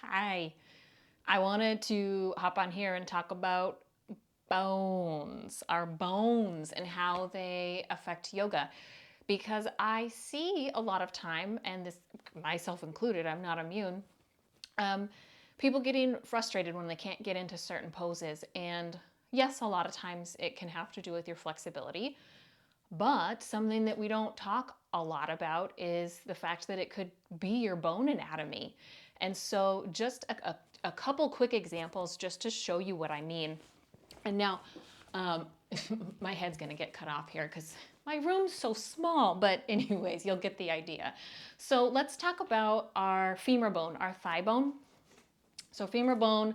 Hi. I wanted to hop on here and talk about bones, our bones, and how they affect yoga. Because I see a lot of time, and this myself included, I'm not immune, people getting frustrated when they can't get into certain poses. And yes, a lot of times it can have to do with your flexibility. But something that we don't talk a lot about is the fact that it could be your bone anatomy. And so just a couple quick examples just to show you what I mean. And now my head's gonna get cut off here because my room's so small, but anyways, you'll get the idea. So let's talk about our femur bone, our thigh bone. So femur bone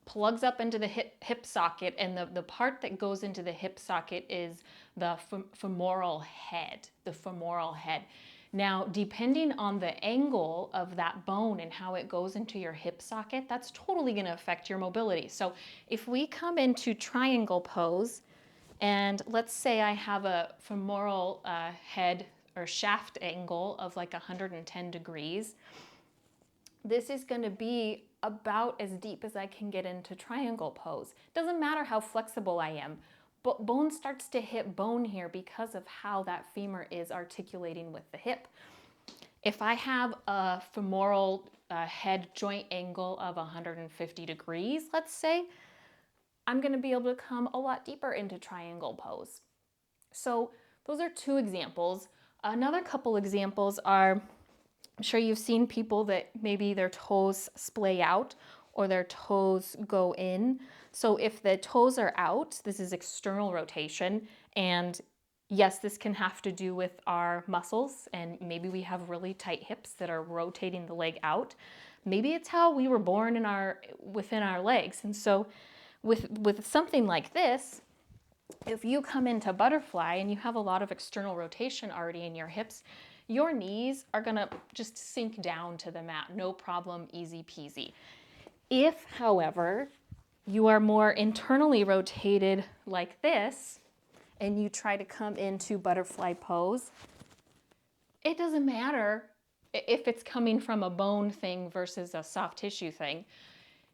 plugs up into the hip socket, and the part that goes into the hip socket is the femoral head, the femoral head. Now, depending on the angle of that bone and how it goes into your hip socket, that's totally going to affect your mobility. So if we come into triangle pose, and let's say I have a femoral head or shaft angle of like 110 degrees, this is going to be about as deep as I can get into triangle pose. Doesn't matter how flexible I am, but bone starts to hit bone here because of how that femur is articulating with the hip. If I have a femoral head joint angle of 150 degrees, let's say, I'm going to be able to come a lot deeper into triangle pose. So those are two examples. Another couple examples are, I'm sure you've seen people that maybe their toes splay out or their toes go in. So if the toes are out, this is external rotation. And yes, this can have to do with our muscles, and maybe we have really tight hips that are rotating the leg out. Maybe it's how we were born within our legs. And so with something like this, if you come into butterfly and you have a lot of external rotation already in your hips, your knees are gonna just sink down to the mat, no problem, easy peasy. If, however, you are more internally rotated like this, and you try to come into butterfly pose, it doesn't matter if it's coming from a bone thing versus a soft tissue thing.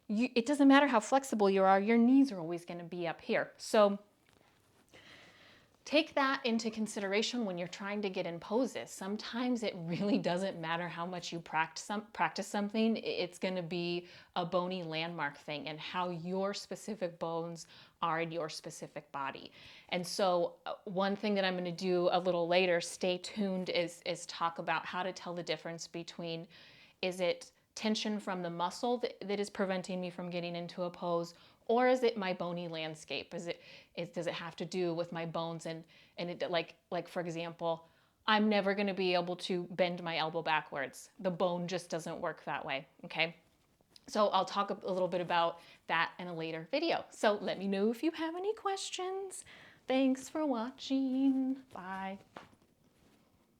It doesn't matter how flexible you are, your knees are always gonna be up here. So take that into consideration when you're trying to get in poses. Sometimes it really doesn't matter how much you practice something. It's going to be a bony landmark thing and how your specific bones are in your specific body. And so one thing that I'm going to do a little later, stay tuned, is talk about how to tell the difference between, is it tension from the muscle that is preventing me from getting into a pose, or is it my bony landscape? Does it have to do with my bones and it, like for example, I'm never going to be able to bend my elbow backwards. The bone just doesn't work that way, okay? So I'll talk a little bit about that in a later video. So let me know if you have any questions. Thanks for watching. Bye.